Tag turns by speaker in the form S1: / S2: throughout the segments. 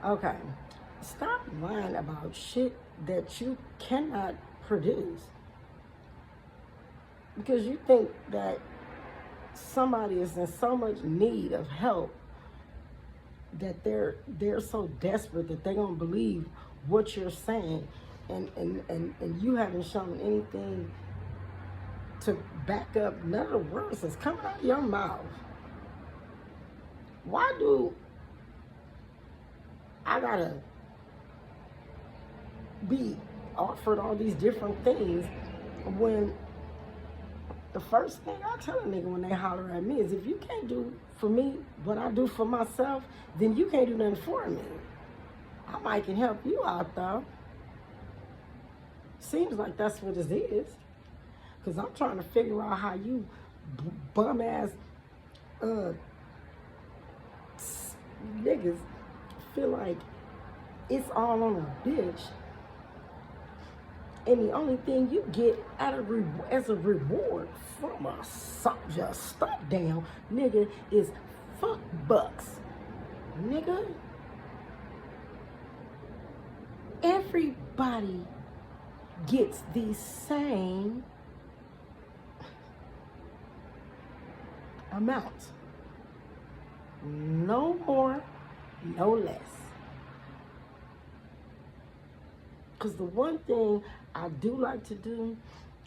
S1: Okay. Stop lying about shit that you cannot produce. Because you think that somebody is in so much need of help that they're so desperate that they're gonna believe what you're saying, and you haven't shown anything to back up none of the words that's coming out of your mouth. Why do I gotta be offered all these different things when the first thing I tell a nigga when they holler at me is, if you can't do for me what I do for myself, then you can't do nothing for me. I might can help you out though. Seems like that's what it is. Because I'm trying to figure out how you bum ass niggas feel like it's all on a bitch. And the only thing you get as a reward from a just stop down nigga is fuck bucks. Nigga, everybody gets the same amount. No more, no less. Because the one thing I do like to do,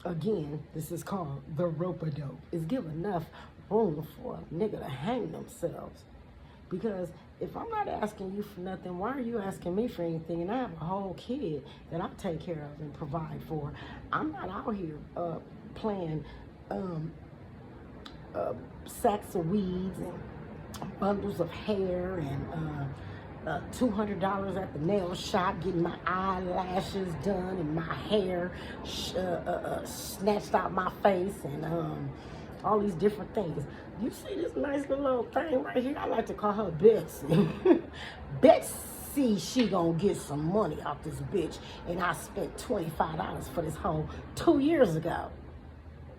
S1: again, this is called the rope-a-dope, is give enough room for a nigga to hang themselves. Because if I'm not asking you for nothing, why are you asking me for anything? And I have a whole kid that I take care of and provide for. I'm not out here playing sacks of weeds and bundles of hair and $200 at the nail shop, getting my eyelashes done and my hair snatched out my face and all these different things. You see this nice little thing right here? I like to call her Betsy. Betsy, she gonna get some money off this bitch, and I spent $25 for this home 2 years ago.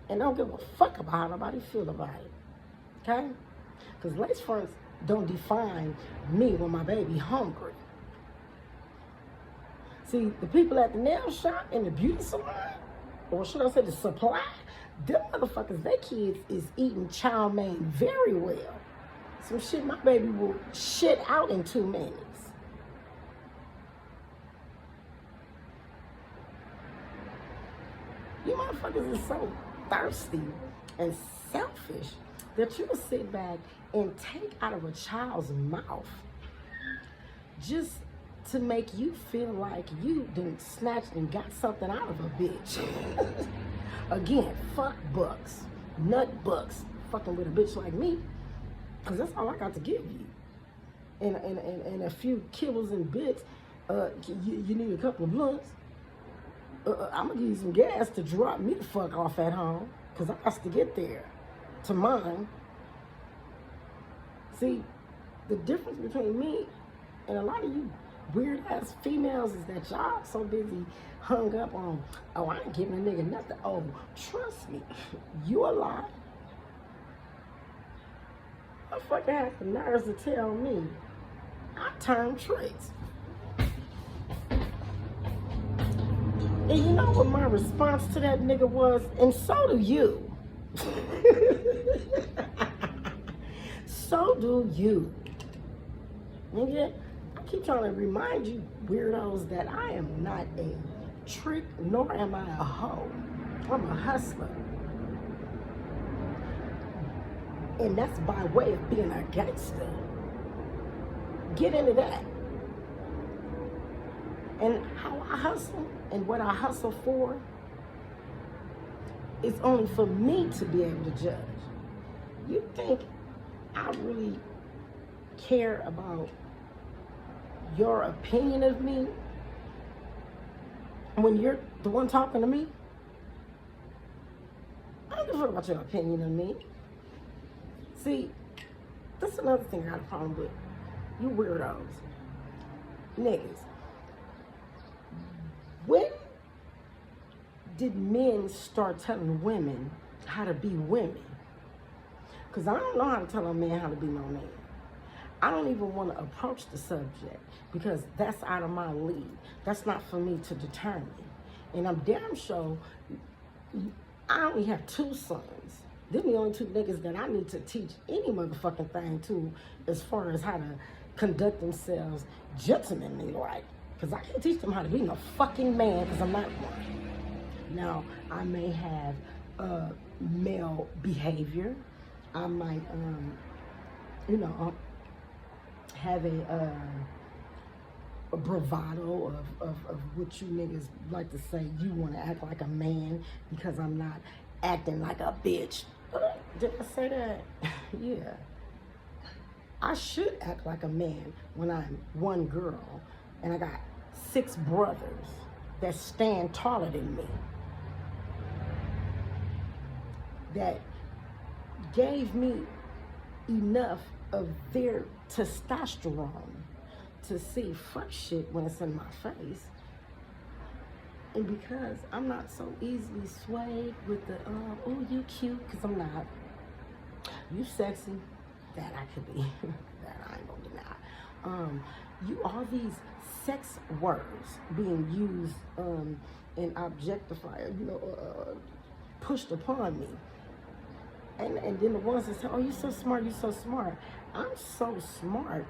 S1: And don't give a fuck about how nobody feel about it, okay? Because lace fronts don't define me when my baby hungry. See, the people at the nail shop and the beauty salon, or should I say the supply, them motherfuckers, their kids is eating chow mein very well. Some shit my baby will shit out in 2 minutes. You motherfuckers is so thirsty and selfish that you will sit back and take out of a child's mouth just to make you feel like you done snatched and got something out of a bitch. Again, fuck bucks, nut bucks, fucking with a bitch like me, because that's all I got to give you. And a few kibbles and bits, you need a couple of blunts. I'm gonna give you some gas to drop me the fuck off at home, because I got to get there to mine. See, the difference between me and a lot of you weird ass females is that y'all so busy hung up on, oh, I ain't giving a nigga nothing. Oh, trust me, you a lie. I fucking have the nerves to tell me I turn tricks. And you know what my response to that nigga was? And so do you. So do you. Nigga, I keep trying to remind you weirdos that I am not a trick, nor am I a hoe. I'm a hustler. And that's by way of being a gangster. Get into that. And how I hustle and what I hustle for is only for me to be able to judge. You think I really care about your opinion of me when you're the one talking to me? I don't give a fuck about your opinion of me. See, that's another thing I got a problem with. You weirdos. Niggas. When did men start telling women how to be women? Because I don't know how to tell a man how to be no man. I don't even want to approach the subject because that's out of my league. That's not for me to determine. And I'm damn sure I only have 2 sons. They're the only 2 niggas that I need to teach any motherfucking thing to as far as how to conduct themselves gentlemanly like. Because I can't teach them how to be no fucking man because I'm not one. Now, I may have male behavior. I might, have a bravado of what you niggas like to say. You want to act like a man because I'm not acting like a bitch. Did I say that? Yeah. I should act like a man when I'm one girl and I got 6 brothers that stand taller than me, that gave me enough of their testosterone to see fuck shit when it's in my face. And because I'm not so easily swayed with the, oh, you cute, because I'm not. You sexy, that I could be. That I ain't gonna deny. You all these sex words being used and objectified, pushed upon me. And then the ones that say, oh, you're so smart, you're so smart. I'm so smart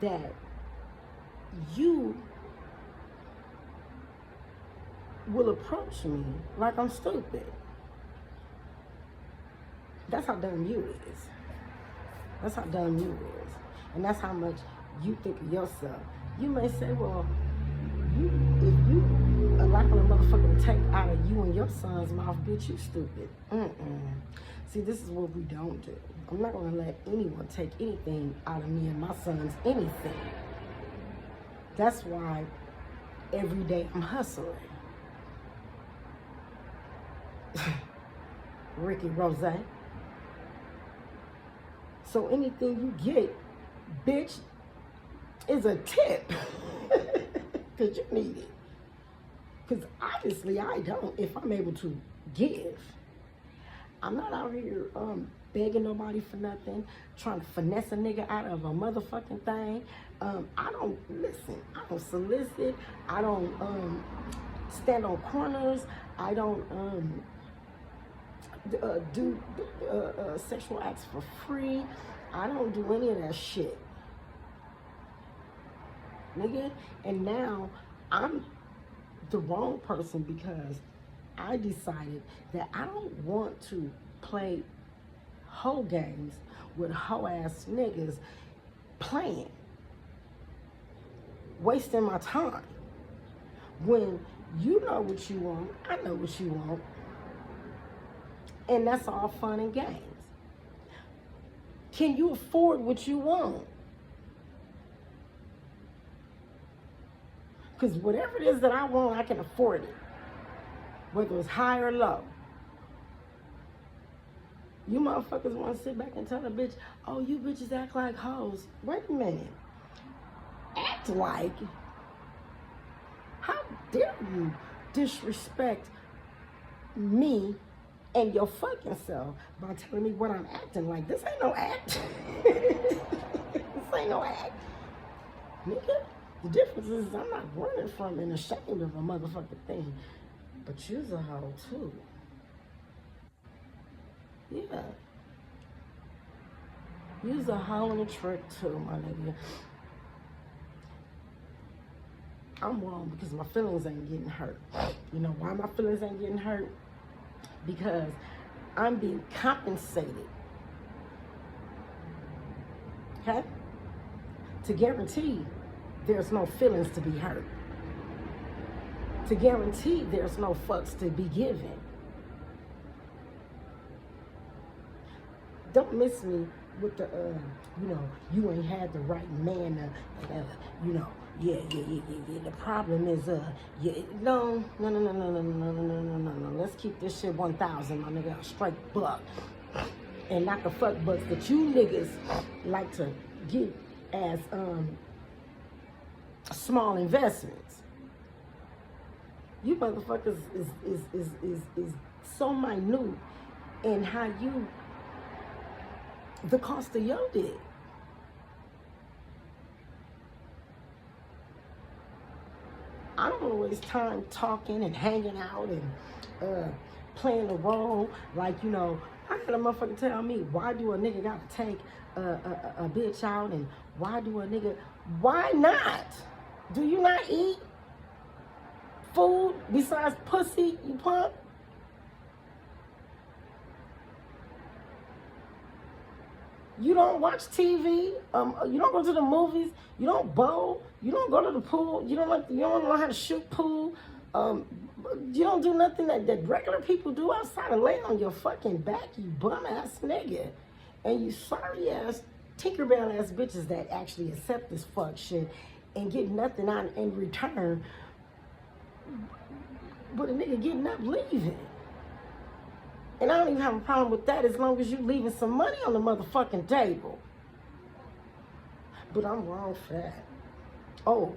S1: that you will approach me like I'm stupid. That's how dumb you is. That's how dumb you is. And that's how much you think of yourself. You may say, well, if you allowing a motherfucker to take out of you and your son's mouth, bitch, you stupid. See, this is what we don't do. I'm not gonna let anyone take anything out of me and my sons, anything. That's why every day I'm hustling. Ricky Rose. So anything you get, bitch, is a tip. Because you need it. Because obviously I don't if I'm able to give. I'm not out here begging nobody for nothing, trying to finesse a nigga out of a motherfucking thing. I don't solicit. I don't stand on corners. I don't do sexual acts for free. I don't do any of that shit, nigga. And now I'm the wrong person because I decided that I don't want to play hoe games with hoe ass niggas playing, wasting my time. When you know what you want, I know what you want. And that's all fun and games. Can you afford what you want? Because whatever it is that I want, I can afford it. Whether it's high or low. You motherfuckers want to sit back and tell a bitch, oh, you bitches act like hoes. Wait a minute. Act like? How dare you disrespect me and your fucking self by telling me what I'm acting like? This ain't no act. This ain't no act. Nigga, the difference is I'm not running from and ashamed of a motherfucking thing. But you's a hoe too. Yeah. You's a hoe and a trick too, my nigga. I'm wrong because my feelings ain't getting hurt. You know why my feelings ain't getting hurt? Because I'm being compensated. Okay? To guarantee there's no feelings to be hurt. To guarantee there's no fucks to be given. Don't miss me with the, you ain't had the right man, the problem is, no. Let's keep this shit 1,000, my nigga, straight buck. And not the fuck bucks that you niggas like to get as, small investments. You motherfuckers is so minute in how you, the cost of your dick. I don't want to waste time talking and hanging out and playing the role. Like, you know, I had a motherfucker tell me, why do a nigga gotta take a bitch out, and why not? Do you not eat food besides pussy, you punk? You don't watch TV. You don't go to the movies. You don't bowl. You don't go to the pool. You don't know how to shoot pool. You don't do nothing that regular people do outside of lay on your fucking back, you bum ass nigga. And you sorry ass Tinkerbell ass bitches that actually accept this fuck shit and get nothing out in return. But a nigga getting up leaving. And I don't even have a problem with that as long as you leaving some money on the motherfucking table. But I'm wrong for that. Oh,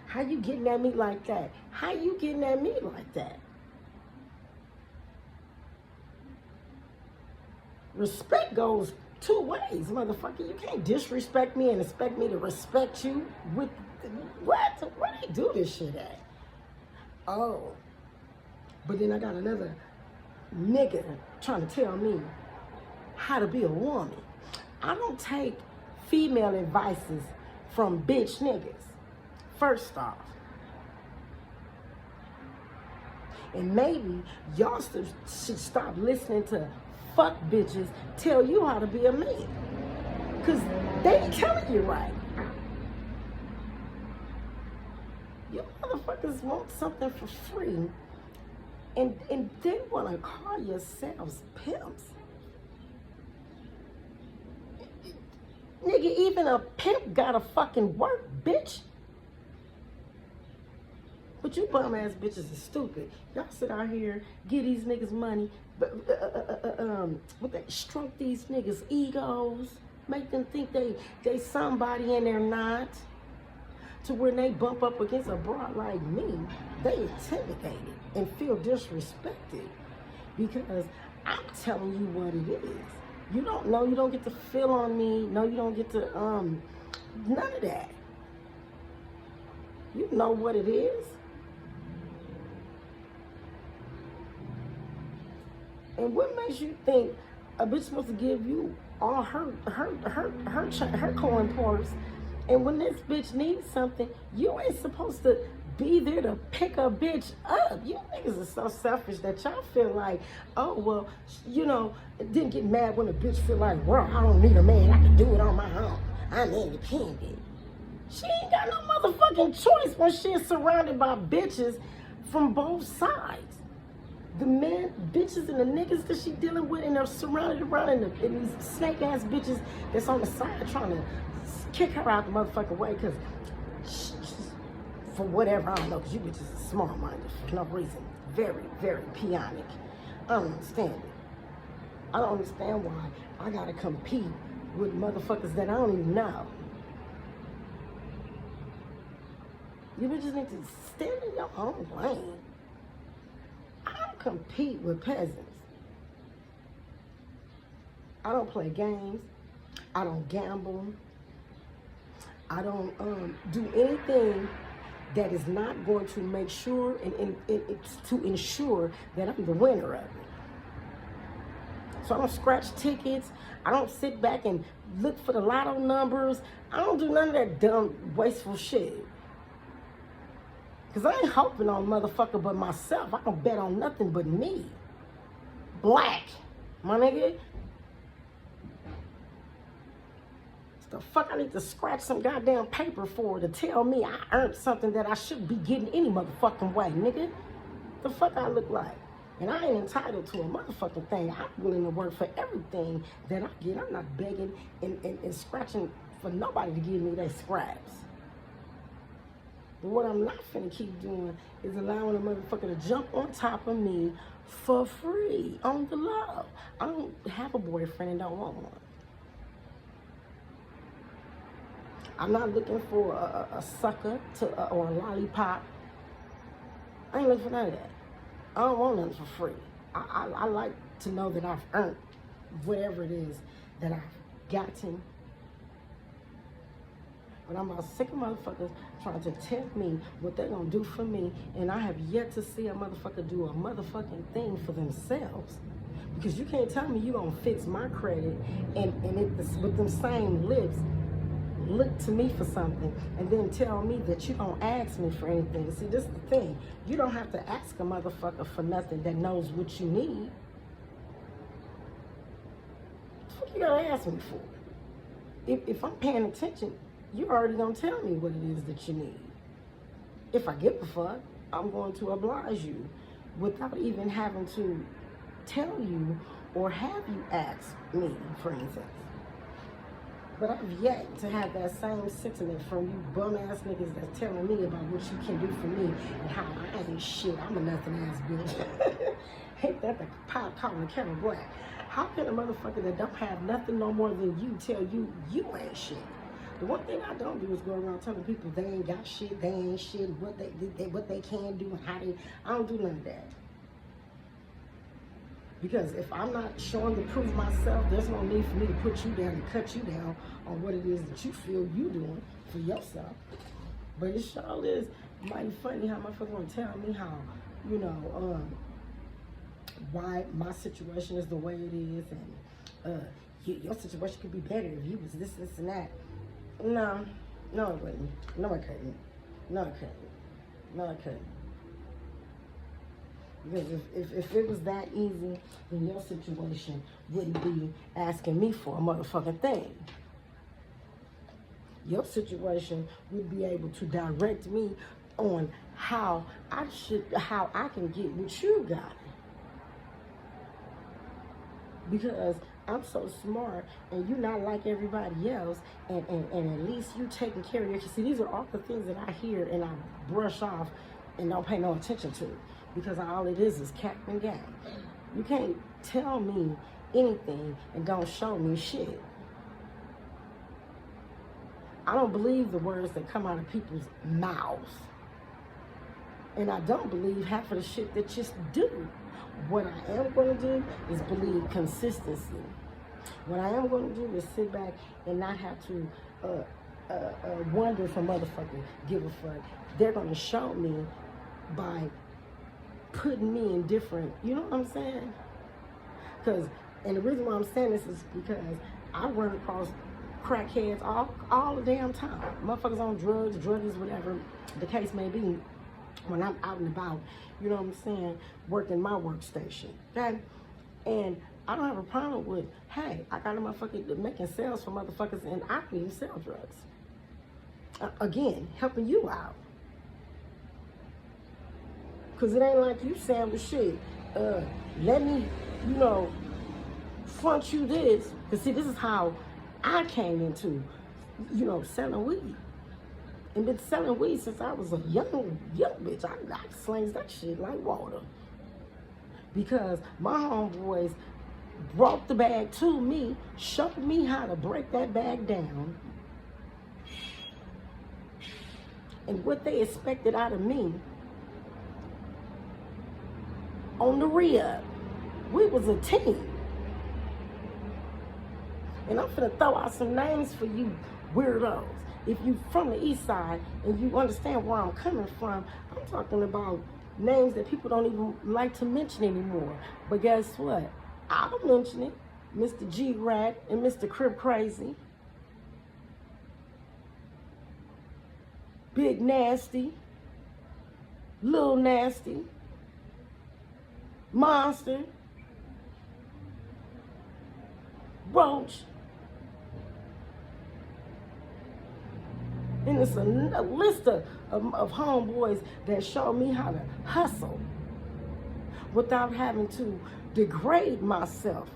S1: how you getting at me like that? How you getting at me like that? Respect goes two ways, motherfucker. You can't disrespect me and expect me to respect you with what? Where they do this shit at? Oh, but then I got another nigga trying to tell me how to be a woman. I don't take female advices from bitch niggas, first off. And maybe y'all should stop listening to fuck bitches tell you how to be a man. Because they ain't telling you right. You motherfuckers want something for free and then want to call yourselves pimps. Nigga, even a pimp gotta fucking work, bitch. But you bum ass bitches is stupid. Y'all sit out here, give these niggas money, stroke these niggas' egos, make them think they somebody and they're not. To when they bump up against a broad like me, they intimidated and feel disrespected because I'm telling you what it is. You don't know, you don't get to feel on me. No, you don't get to, none of that. You know what it is. And what makes you think a bitch supposed to give you all her coin parts, and when this bitch needs something, you ain't supposed to be there to pick a bitch up? You niggas are so selfish that y'all feel like, oh, well, you know, didn't get mad when a bitch feel like, well, I don't need a man, I can do it on my own. I'm independent. She ain't got no motherfucking choice when she's surrounded by bitches from both sides. The men, bitches, and the niggas that she dealing with, and they're surrounded around in these snake ass bitches that's on the side trying to kick her out the motherfucking way because for whatever, I don't know, because you bitches are small-minded for no reason. Very, very peonic. I don't understand it. I don't understand why I gotta compete with motherfuckers that I don't even know. You bitches need to stand in your own lane. I don't compete with peasants. I don't play games. I don't gamble. I don't do anything that is not going to make sure and to ensure that I'm the winner of it. So I don't scratch tickets. I don't sit back and look for the lotto numbers. I don't do none of that dumb, wasteful shit. Because I ain't hoping on motherfucker but myself. I don't bet on nothing but me. Black, my nigga. The fuck I need to scratch some goddamn paper for to tell me I earned something that I shouldn't be getting any motherfucking way, nigga? The fuck I look like? And I ain't entitled to a motherfucking thing. I'm willing to work for everything that I get. I'm not begging and scratching for nobody to give me their scraps. But what I'm not finna keep doing is allowing a motherfucker to jump on top of me for free, on the low. I don't have a boyfriend and don't want one. I'm not looking for a sucker or a lollipop. I ain't looking for none of that. I don't want nothing for free. I like to know that I've earned whatever it is that I've gotten. But I'm about sick of motherfuckers trying to tell me what they're gonna do for me, and I have yet to see a motherfucker do a motherfucking thing for themselves. Because you can't tell me you gonna fix my credit and with them same lips look to me for something and then tell me that you don't ask me for anything. See, this is the thing. You don't have to ask a motherfucker for nothing that knows what you need. What you gotta ask me for? If I'm paying attention, you're already gonna tell me what it is that you need. If I give a fuck, I'm going to oblige you without even having to tell you or have you ask me for anything. But I've yet to have that same sentiment from you bum ass niggas that's telling me about what you can do for me and how I ain't shit. I'm a nothing ass bitch. Ain't that the pot calling the kettle black? How can a motherfucker that don't have nothing no more than you tell you you ain't shit? The one thing I don't do is go around telling people they ain't got shit, they ain't shit, what they can do and how they. I don't do none of that. Because if I'm not showing the proof myself, there's no need for me to put you down and cut you down on what it is that you feel you doing for yourself. But it sure is mighty funny how motherfuckers want to tell me how, why my situation is the way it is, and your situation could be better if you was this, and that. No, it wouldn't. No, it couldn't. No, it couldn't. No, it couldn't. Because if it was that easy, then your situation wouldn't be asking me for a motherfucking thing. Your situation would be able to direct me on how I can get what you got. Because I'm so smart and you're not like everybody else, and at least you taking care of your kids. See, these are all the things that I hear and I brush off and don't pay no attention to. Because all it is cap and game. You can't tell me anything and don't show me shit. I don't believe the words that come out of people's mouths. And I don't believe half of the shit that just do. What I am going to do is believe consistency. What I am going to do is sit back and not have to wonder if a motherfucker give a fuck. They're going to show me by putting me in different, you know what I'm saying? And the reason why I'm saying this is because I run across crackheads all the damn time. Motherfuckers on drugs, druggies, whatever the case may be, when I'm out and about, you know what I'm saying, working my workstation, okay? And I don't have a problem with, hey, I got a motherfucker making sales for motherfuckers and I can even sell drugs. Again, helping you out. Because it ain't like you saying the shit, let me, front you this. Because see, this is how I came into, selling weed. And been selling weed since I was a young bitch. I slings that shit like water. Because my homeboys brought the bag to me, showed me how to break that bag down. And what they expected out of me on the rear. We was a team. And I'm finna throw out some names for you weirdos. If you from the east side and you understand where I'm coming from, I'm talking about names that people don't even like to mention anymore. But guess what? I'll mention it. Mr. G-Rat and Mr. Crib Crazy. Big Nasty. Lil Nasty. Monster, Roach, and it's a list of homeboys that show me how to hustle without having to degrade myself.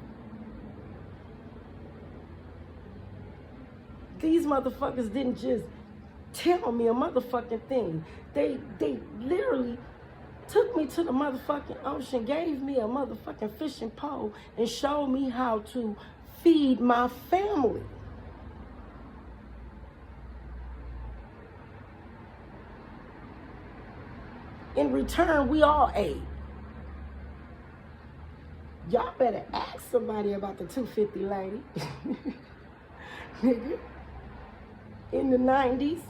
S1: These motherfuckers didn't just tell me a motherfucking thing. They literally took me to the motherfucking ocean, gave me a motherfucking fishing pole, and showed me how to feed my family. In return, we all ate. Y'all better ask somebody about the 250 lady. Nigga. in the 90s.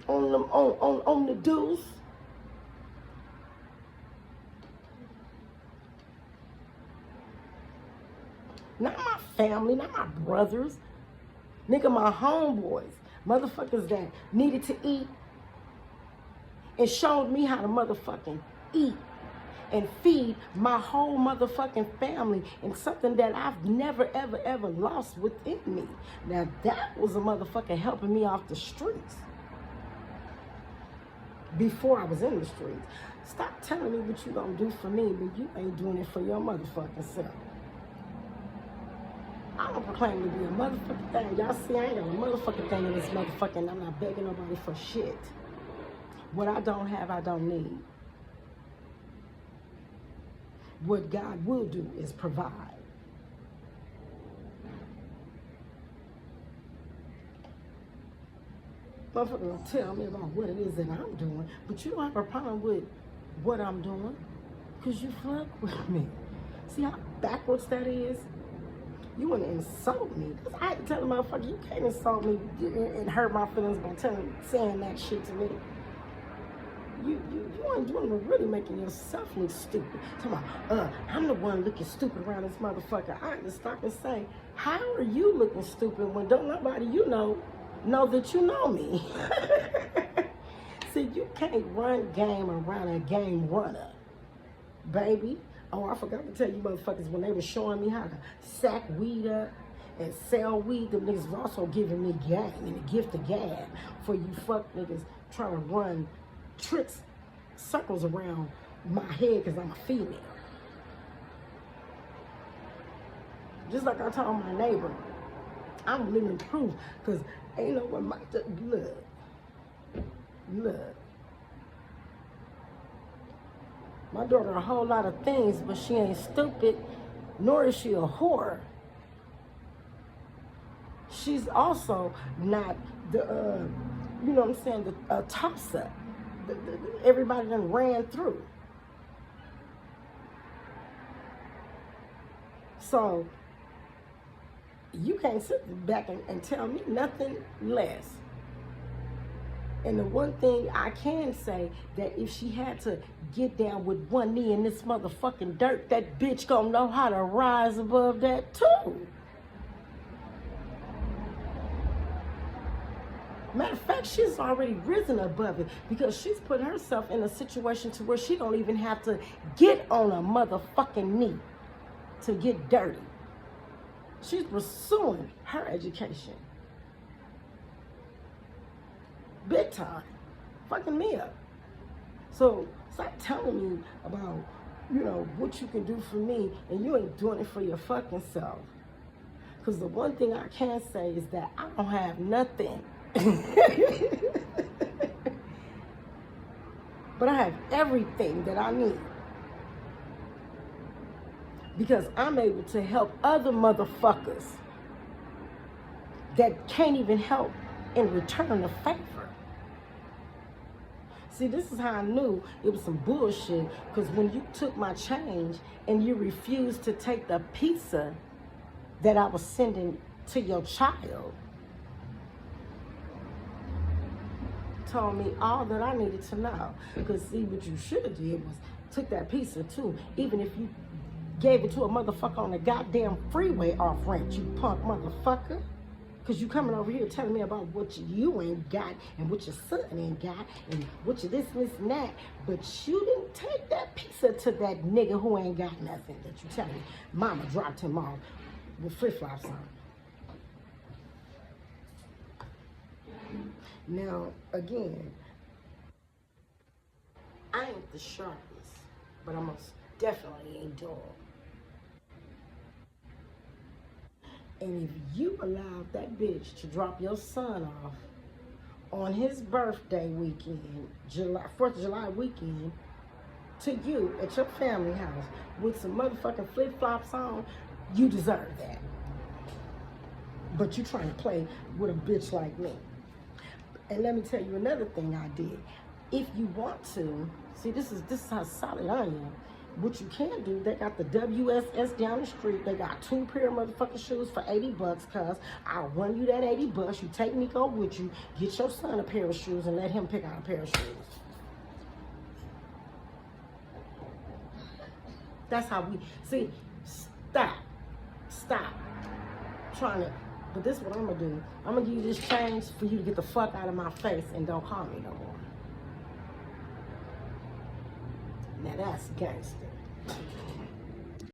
S1: On the deuce. Not my family, not my brothers. Nigga, my homeboys. Motherfuckers that needed to eat and showed me how to motherfucking eat and feed my whole motherfucking family, and something that I've never, ever, ever lost within me. Now that was a motherfucker helping me off the streets before I was in the streets. Stop telling me what you gonna do for me, but you ain't doing it for your motherfucking self. I don't proclaim to be a motherfucking thing. Y'all see, I ain't got a motherfucking thing in this motherfucking. I'm not begging nobody for shit. What I don't have, I don't need. What God will do is provide. Motherfucker will tell me about what it is that I'm doing, but you don't have a problem with what I'm doing because you fuck with me. See how backwards that is? You want to insult me. I had to tell the motherfucker, you can't insult me and hurt my feelings by saying that shit to me. You ain't doing it, really making yourself look stupid. Talking about, I'm the one looking stupid around this motherfucker. I had to stop and say, how are you looking stupid when don't nobody you know that you know me? See, you can't run game around a game runner, baby. Oh, I forgot to tell you motherfuckers, when they were showing me how to sack weed up and sell weed, them niggas was also giving me game and a gift of gab for you fuck niggas trying to run tricks, circles around my head because I'm a female. Just like I told my neighbor, I'm living proof because ain't no one might look. My daughter a whole lot of things, but she ain't stupid, nor is she a whore. She's also not the, you know what I'm saying, the toss-up. Everybody done ran through. So, you can't sit back and tell me nothing less. And the one thing I can say, that if she had to get down with one knee in this motherfucking dirt, that bitch gonna know how to rise above that too. Matter of fact, she's already risen above it because she's put herself in a situation to where she don't even have to get on a motherfucking knee to get dirty. She's pursuing her education. Big time. Fucking me up. So stop telling me about, what you can do for me and you ain't doing it for your fucking self. Because the one thing I can say is that I don't have nothing. But I have everything that I need. Because I'm able to help other motherfuckers that can't even help in return a favor. See, this is how I knew it was some bullshit, because when you took my change and you refused to take the pizza that I was sending to your child, told me all that I needed to know. Because see, what you should have did was took that pizza too, even if you gave it to a motherfucker on the goddamn freeway off rent, you punk motherfucker. Because you coming over here telling me about what you ain't got and what your son ain't got and what you this and that. But you didn't take that pizza to that nigga who ain't got nothing that you tell me. Mama dropped him off with flip-flops on. Now, again, I ain't the sharpest, but I most definitely ain't dull. And if you allowed that bitch to drop your son off on his birthday weekend, 4th of July weekend, to you at your family house with some motherfucking flip-flops on, you deserve that. But you trying to play with a bitch like me. And let me tell you another thing I did. If you want to, see, this is how solid I am. what you can do, they got the WSS down the street. They got 2 pair of motherfucking shoes for $80, cuz I'll run you that $80. You take Nico with you, get your son a pair of shoes and let him pick out a pair of shoes. That's how we, see, stop trying to, but this is what I'm gonna do. I'm gonna give you this change for you to get the fuck out of my face and don't call me no more. Now that's gangster.